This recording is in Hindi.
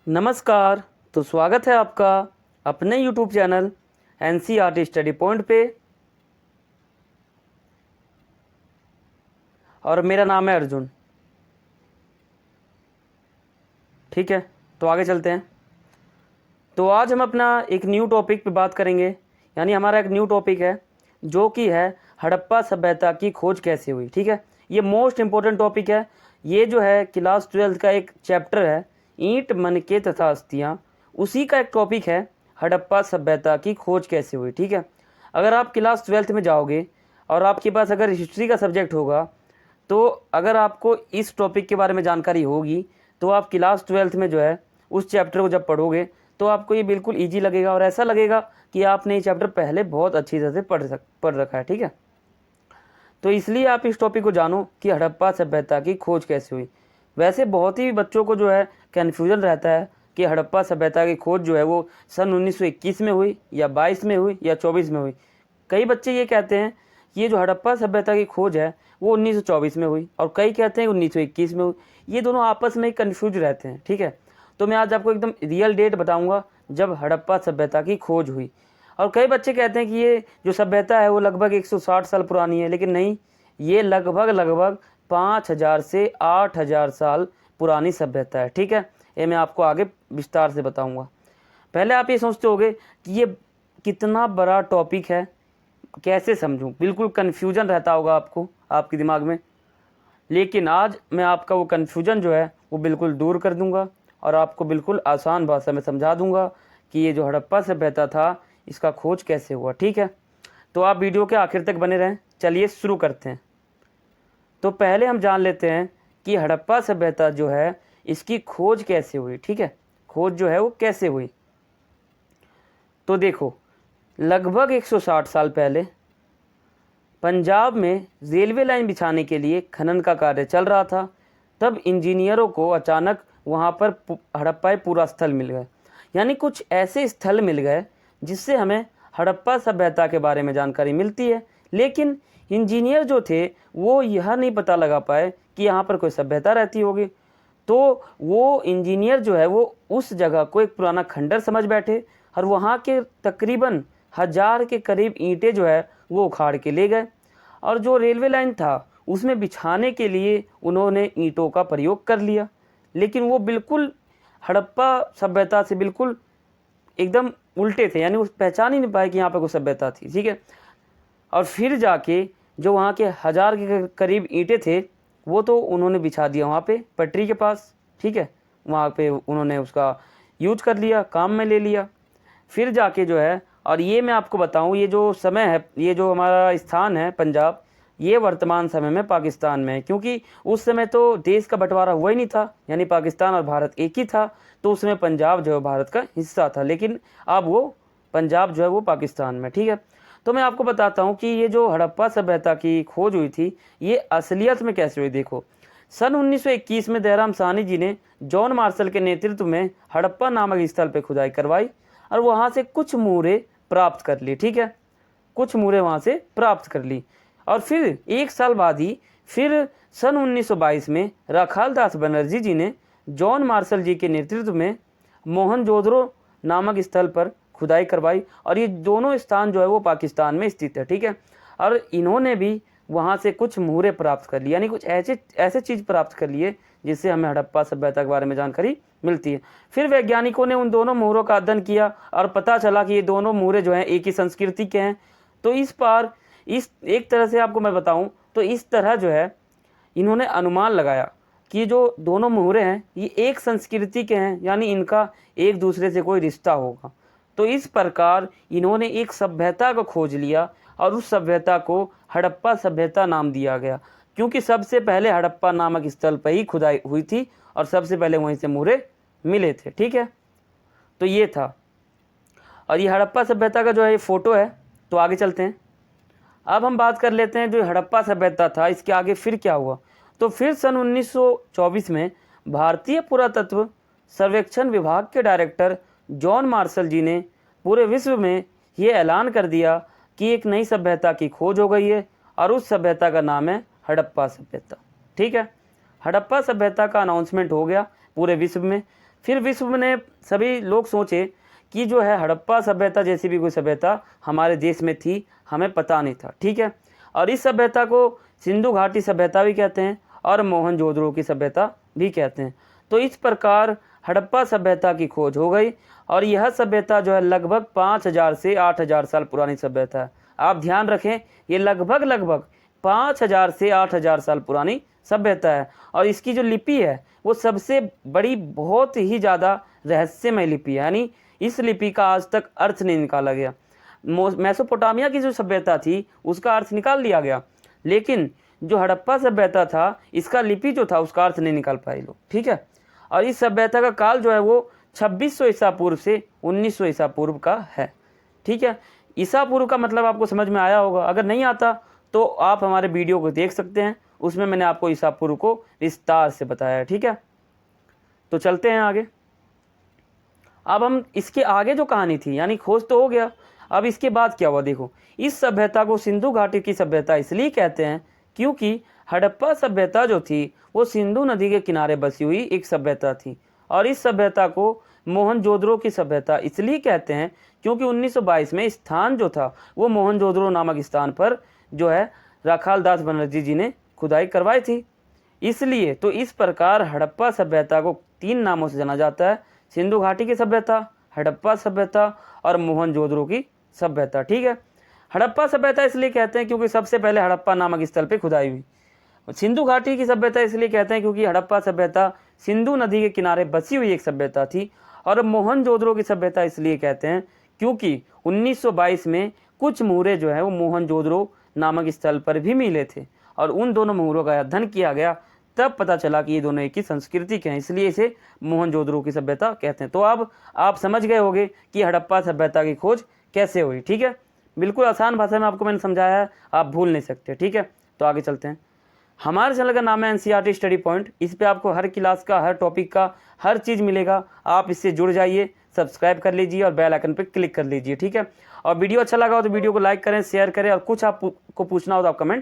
नमस्कार। तो स्वागत है आपका अपने YouTube channel NCERT study point पे। और मेरा नाम है अर्जुन। ठीक है, तो आगे चलते हैं। तो आज हम अपना एक न्यू टॉपिक पे बात करेंगे, यानी हमारा एक न्यू टॉपिक है जो कि है हड़प्पा सभ्यता की खोज कैसे हुई। ठीक है, ये मोस्ट इम्पोर्टेंट टॉपिक है। ये जो है क्लास 12 का एक चैप्टर है, ईंट मनके तथा अस्थियाँ, उसी का एक टॉपिक है हड़प्पा सभ्यता की खोज कैसे हुई। ठीक है, अगर आप क्लास 12th में जाओगे और आपके पास अगर हिस्ट्री का सब्जेक्ट होगा, तो अगर आपको इस टॉपिक के बारे में जानकारी होगी तो आप क्लास 12th में जो है उस चैप्टर को जब पढ़ोगे तो आपको ये बिल्कुल ईजी लगेगा और ऐसा लगेगा कि आपने ये चैप्टर पहले बहुत अच्छी तरह से पढ़ रखा है। ठीक है, तो इसलिए आप इस टॉपिक को जानो कि हड़प्पा सभ्यता की खोज कैसे हुई। वैसे बहुत ही बच्चों को जो है कन्फ्यूजन रहता है कि हड़प्पा सभ्यता की खोज जो है वो सन 1921 में हुई या 22 में हुई या 24 में हुई। कई बच्चे ये कहते हैं कि ये जो हड़प्पा सभ्यता की खोज है वो 1924 में हुई और कई कहते हैं 1921 में हुई। ये दोनों आपस में कन्फ्यूज रहते हैं। ठीक है, तो मैं आज आपको एकदम रियल डेट बताऊंगा जब हड़प्पा सभ्यता की खोज हुई। और कई बच्चे कहते हैं कि ये जो सभ्यता है वो लगभग 160 साल पुरानी है, लेकिन नहीं, ये लगभग 5000 से 8000 साल पुरानी सभ्यता है। ठीक है, ये मैं आपको आगे विस्तार से बताऊंगा। पहले आप ये सोचते होंगे कि ये कितना बड़ा टॉपिक है, कैसे समझूं, बिल्कुल कन्फ्यूजन रहता होगा आपको आपके दिमाग में। लेकिन आज मैं आपका वो कन्फ्यूजन जो है वो बिल्कुल दूर कर दूंगा और आपको बिल्कुल आसान भाषा में समझा दूंगा कि ये जो हड़प्पा सभ्यता था इसका खोज कैसे हुआ। ठीक है, तो आप वीडियो के आखिर तक बने रहें। चलिए शुरू करते हैं। तो पहले हम जान लेते हैं कि हड़प्पा सभ्यता जो है इसकी खोज कैसे हुई। ठीक है, खोज जो है वो कैसे हुई। तो देखो, लगभग 160 साल पहले पंजाब में रेलवे लाइन बिछाने के लिए खनन का कार्य चल रहा था। तब इंजीनियरों को अचानक वहाँ पर हड़प्पा पूरा स्थल मिल गया, यानी कुछ ऐसे स्थल मिल गए जिससे हमें हड़प्पा सभ्यता के बारे में जानकारी मिलती है। लेकिन इंजीनियर जो थे वो यह नहीं पता लगा पाए कि यहाँ पर कोई सभ्यता रहती होगी। तो वो इंजीनियर जो है वो उस जगह को एक पुराना खंडर समझ बैठे और वहाँ के तकरीबन 1000 के करीब ईंटें जो है वो उखाड़ के ले गए और जो रेलवे लाइन था उसमें बिछाने के लिए उन्होंने ईंटों का प्रयोग कर लिया। लेकिन वो बिल्कुल हड़प्पा सभ्यता से बिल्कुल एकदम उल्टे थे, यानी वो पहचान ही नहीं पाए कि यहाँ पर कोई सभ्यता थी। ठीक है, और फिर जाके जो वहाँ के 1000 के करीब ईंटें थे वो तो उन्होंने बिछा दिया वहाँ पे पटरी के पास। ठीक है, वहाँ पे उन्होंने उसका यूज कर लिया, काम में ले लिया। फिर जाके जो है, और ये मैं आपको बताऊँ, ये जो समय है, ये जो हमारा स्थान है पंजाब, ये वर्तमान समय में पाकिस्तान में है, क्योंकि उस समय तो देश का बंटवारा हुआ ही नहीं था, यानी पाकिस्तान और भारत एक ही था। तो उसमें पंजाब जो है भारत का हिस्सा था, लेकिन अब वो पंजाब जो है वो पाकिस्तान में। ठीक है, तो मैं आपको बताता हूँ कि ये जो हड़प्पा सभ्यता की खोज हुई थी ये असलियत में कैसे हुई। देखो, सन 1921 में दयाराम साहनी जी ने जॉन मार्शल के नेतृत्व में हड़प्पा नामक स्थल पर खुदाई करवाई और वहाँ से कुछ मूरे प्राप्त कर ली। ठीक है, कुछ मूरे वहाँ से प्राप्त कर ली और फिर एक साल बाद ही फिर सन 1922 में राखालदास बनर्जी जी ने जॉन मार्शल जी के नेतृत्व में मोहनजोदड़ो नामक स्थल पर खुदाई करवाई और ये दोनों स्थान जो है वो पाकिस्तान में स्थित है। ठीक है, और इन्होंने भी वहाँ से कुछ मुहरे प्राप्त कर लिए, यानी कुछ ऐसे चीज़ प्राप्त कर लिए जिससे हमें हड़प्पा सभ्यता के बारे में जानकारी मिलती है। फिर वैज्ञानिकों ने उन दोनों मुहरों का अध्ययन किया और पता चला कि ये दोनों मुहरे जो हैं एक ही संस्कृति के हैं। तो इस एक तरह से आपको मैं बताऊं तो इस तरह जो है इन्होंने अनुमान लगाया कि जो दोनों मुहरे हैं ये एक संस्कृति के हैं, यानी इनका एक दूसरे से कोई रिश्ता होगा। तो इस प्रकार इन्होंने एक सभ्यता को खोज लिया और उस सभ्यता को हड़प्पा सभ्यता नाम दिया गया, क्योंकि सबसे पहले हड़प्पा नामक स्थल पर ही खुदाई हुई थी और सबसे पहले वहीं से मुहरे मिले थे। ठीक है, तो ये था। और ये हड़प्पा सभ्यता का जो है ये फोटो है। तो आगे चलते हैं। अब हम बात कर लेते हैं जो हड़प्पा सभ्यता था इसके आगे फिर क्या हुआ। तो फिर सन 1924 में भारतीय पुरातत्व सर्वेक्षण विभाग के डायरेक्टर जॉन मार्शल जी ने पूरे विश्व में ये ऐलान कर दिया कि एक नई सभ्यता की खोज हो गई है और उस सभ्यता का नाम है हड़प्पा सभ्यता। ठीक है, हड़प्पा सभ्यता का अनाउंसमेंट हो गया पूरे विश्व में। फिर विश्व ने सभी लोग सोचे कि जो है हड़प्पा सभ्यता जैसी भी कोई सभ्यता हमारे देश में थी, हमें पता नहीं था। ठीक है, और इस सभ्यता को सिंधु घाटी सभ्यता भी कहते हैं और मोहनजोदड़ो की सभ्यता भी कहते हैं। तो इस प्रकार हड़प्पा सभ्यता की खोज हो गई और यह सभ्यता जो है लगभग 5000 से 8000 साल पुरानी सभ्यता है। आप ध्यान रखें, ये लगभग 5000 से 8000 साल पुरानी सभ्यता है और इसकी जो लिपि है वो सबसे बड़ी, बहुत ही ज़्यादा रहस्यमय लिपि है, यानी इस लिपि का आज तक अर्थ नहीं निकाला गया। मेसोपोटामिया की जो सभ्यता थी उसका अर्थ निकाल लिया गया, लेकिन जो हड़प्पा सभ्यता था इसका लिपि जो था उसका अर्थ नहीं निकाल पाए लोग। ठीक है, और इस सभ्यता का काल जो है वो 2600 ईसा पूर्व से 1900 ईसा पूर्व का है। ठीक है, ईसा पूर्व का मतलब आपको समझ में आया होगा, अगर नहीं आता तो आप हमारे वीडियो को देख सकते हैं, उसमें मैंने आपको ईसा पूर्व को विस्तार से बताया है। ठीक है, तो चलते हैं आगे। अब हम इसके आगे जो कहानी थी, यानी खोज तो हो गया, अब इसके बाद क्या हुआ देखो। इस सभ्यता को सिंधु घाटी की सभ्यता इसलिए कहते हैं क्योंकि हड़प्पा सभ्यता जो थी वो सिंधु नदी के किनारे बसी हुई एक सभ्यता थी, और इस सभ्यता को मोहनजोदड़ो की सभ्यता इसलिए कहते हैं क्योंकि 1922 में स्थान जो था वो मोहनजोदड़ो नामक स्थान पर जो है राखाल दास बनर्जी जी ने खुदाई करवाई थी। इसलिए तो इस प्रकार हड़प्पा सभ्यता को 3 नामों से जाना जाता है, सिंधु घाटी की सभ्यता, हड़प्पा सभ्यता और मोहनजोदड़ो की सभ्यता। ठीक है, हड़प्पा सभ्यता इसलिए कहते हैं क्योंकि सबसे पहले हड़प्पा नामक स्थल पर खुदाई हुई। सिंधु घाटी की सभ्यता इसलिए कहते हैं क्योंकि हड़प्पा सभ्यता सिंधु नदी के किनारे बसी हुई एक सभ्यता थी, और मोहनजोदड़ो की सभ्यता इसलिए कहते हैं क्योंकि 1922 में कुछ मुहरे जो है वो मोहनजोदड़ो नामक स्थल पर भी मिले थे और उन दोनों मुहरों का अध्ययन किया गया, तब पता चला कि ये दोनों एक ही संस्कृति के हैं, इसलिए इसे मोहनजोदड़ो की सभ्यता कहते हैं। तो अब आप समझ गए होंगे कि हड़प्पा सभ्यता की खोज कैसे हुई। ठीक है, बिल्कुल आसान भाषा में आपको मैंने समझाया है, आप भूल नहीं सकते। ठीक है, तो आगे चलते हैं। हमारे चैनल का नाम है एनसीईआरटी स्टडी पॉइंट। इस पे आपको हर क्लास का, हर टॉपिक का, हर चीज़ मिलेगा। आप इससे जुड़ जाइए, सब्सक्राइब कर लीजिए और बेल आइकन पे क्लिक कर लीजिए। ठीक है, और वीडियो अच्छा लगा हो तो वीडियो को लाइक करें, शेयर करें, और कुछ आपको पूछना हो तो आप कमेंट